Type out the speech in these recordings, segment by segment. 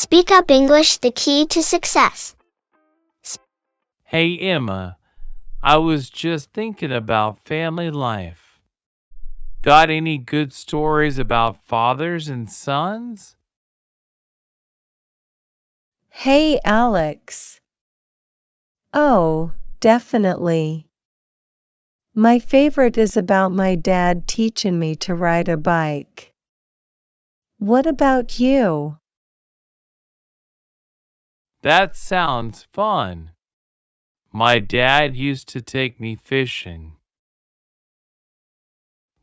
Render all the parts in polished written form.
Speak Up English, the key to success. Hey Emma, I was just thinking about family life. Got any good stories about fathers and sons? Hey, Alex. Oh, definitely. My favorite is about my dad teaching me to ride a bike. What about you? That sounds fun. My dad used to take me fishing.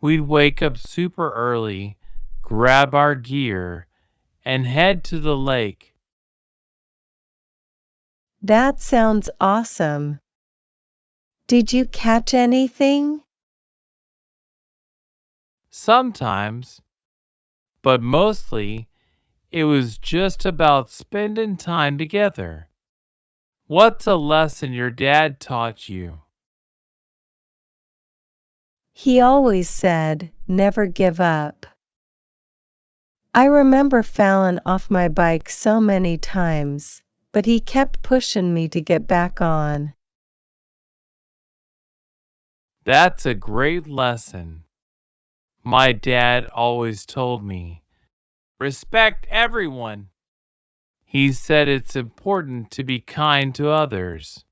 We'd wake up super early, grab our gear, and head to the lake. That sounds awesome. Did you catch anything? Sometimes, but mostly, it was just about spending time together. What's a lesson your dad taught you? He always said, never give up. I remember falling off my bike so many times, but he kept pushing me to get back on. That's a great lesson. My dad always told me, respect everyone. He said it's important to be kind to others.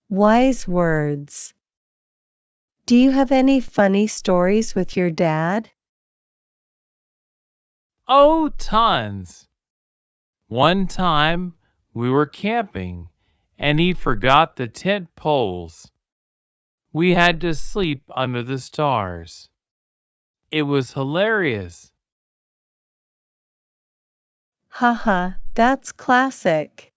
Wise words. Do you have any funny stories with your dad? Oh, tons. One time we were camping and he forgot the tent poles. We had to sleep under the stars. It was hilarious. Haha, that's classic.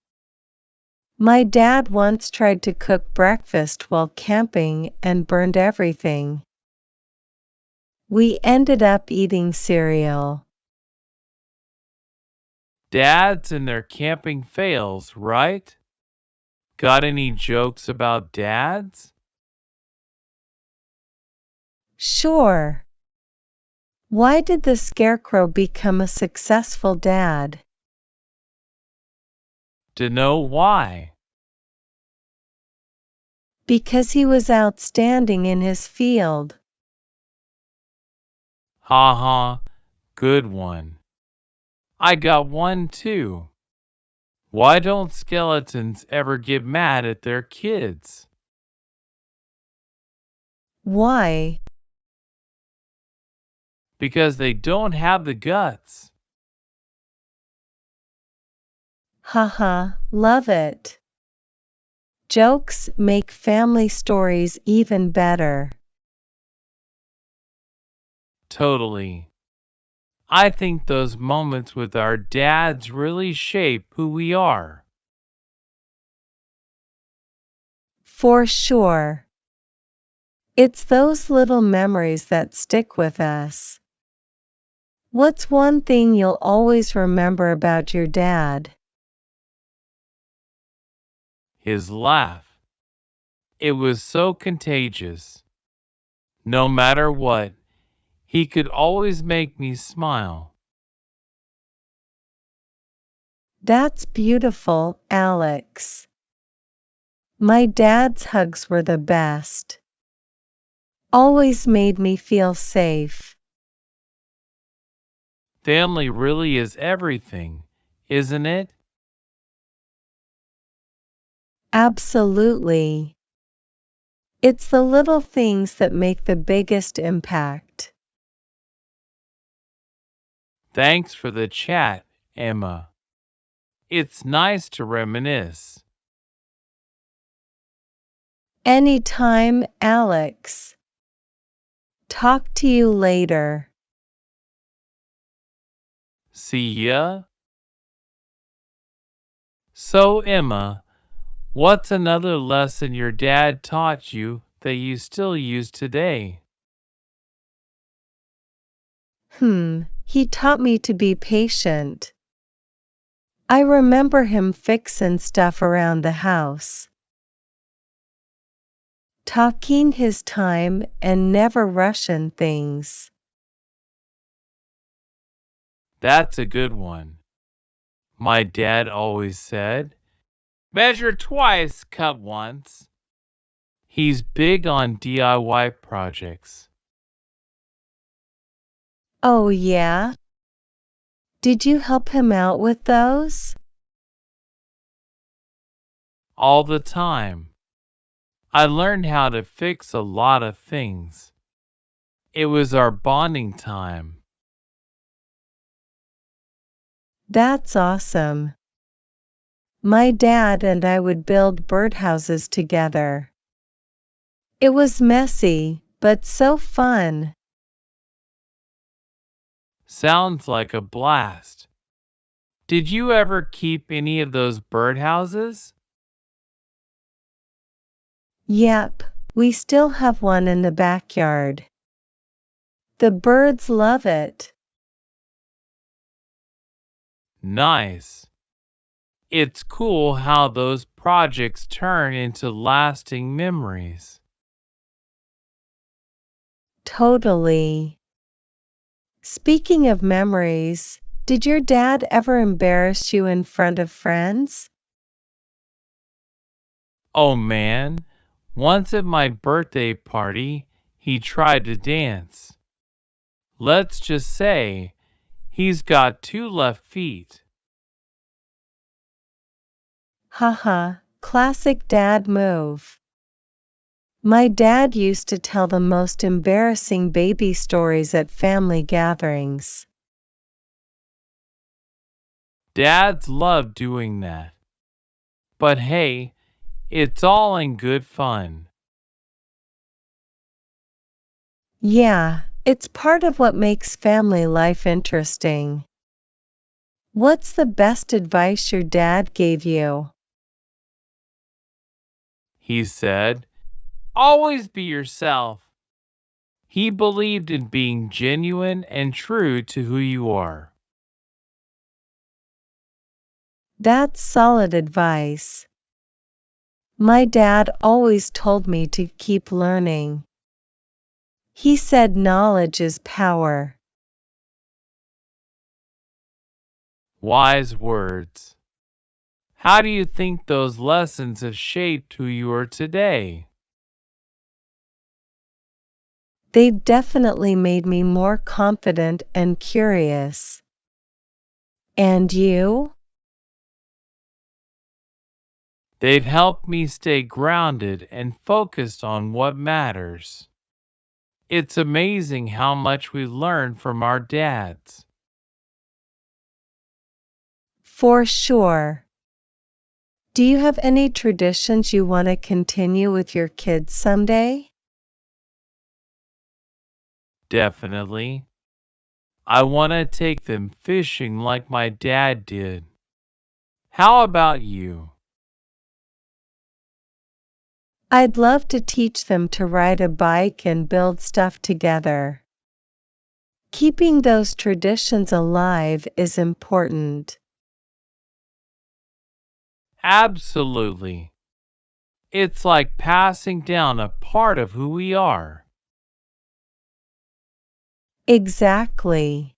My dad once tried to cook breakfast while camping and burned everything. We ended up eating cereal. Dads and their camping fails, right? Got any jokes about dads? Sure. Why did the scarecrow become a successful dad? To know why. Because he was outstanding in his field. Ha ha, good one. I got one too. Why don't skeletons ever get mad at their kids? Why? Because they don't have the guts. Haha, love it. Jokes make family stories even better. Totally. I think those moments with our dads really shape who we are. For sure. It's those little memories that stick with us. What's one thing you'll always remember about your dad? His laugh. It was so contagious. No matter what, he could always make me smile. That's beautiful, Alex. My dad's hugs were the best. Always made me feel safe. Family really is everything, isn't it? Absolutely. It's the little things that make the biggest impact. Thanks for the chat, Emma. It's nice to reminisce. Anytime, Alex. Talk to you later. See ya? So, Emma, what's another lesson your dad taught you that you still use today? He taught me to be patient. I remember him fixing stuff around the house. Taking his time and never rushing things. That's a good one. My dad always said, measure twice, cut once. He's big on DIY projects. Oh, yeah? Did you help him out with those? All the time. I learned how to fix a lot of things. It was our bonding time. That's awesome. My dad and I would build birdhouses together. It was messy, but so fun. Sounds like a blast. Did you ever keep any of those birdhouses? Yep, we still have one in the backyard. The birds love it. Nice. It's cool how those projects turn into lasting memories. Totally. Speaking of memories, did your dad ever embarrass you in front of friends? Oh man, once at my birthday party, he tried to dance. Let's just say, he's got 2 left feet. Haha, classic dad move. My dad used to tell the most embarrassing baby stories at family gatherings. Dads love doing that. But hey, it's all in good fun. Yeah, it's part of what makes family life interesting. What's the best advice your dad gave you? He said, always be yourself. He believed in being genuine and true to who you are. That's solid advice. My dad always told me to keep learning. He said knowledge is power. Wise words. How do you think those lessons have shaped who you are today? They definitely made me more confident and curious. And you? They've helped me stay grounded and focused on what matters. It's amazing how much we learn from our dads. For sure. Do you have any traditions you want to continue with your kids someday? Definitely. I want to take them fishing like my dad did. How about you? I'd love to teach them to ride a bike and build stuff together. Keeping those traditions alive is important. Absolutely. It's like passing down a part of who we are. Exactly.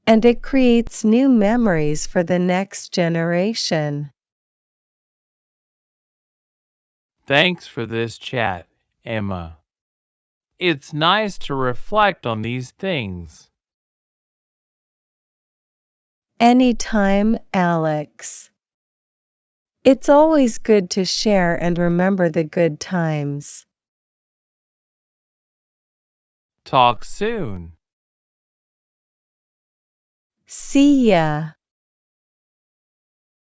And it creates new memories for the next generation. Thanks for this chat, Emma. It's nice to reflect on these things. Anytime, Alex. It's always good to share and remember the good times. Talk soon. See ya.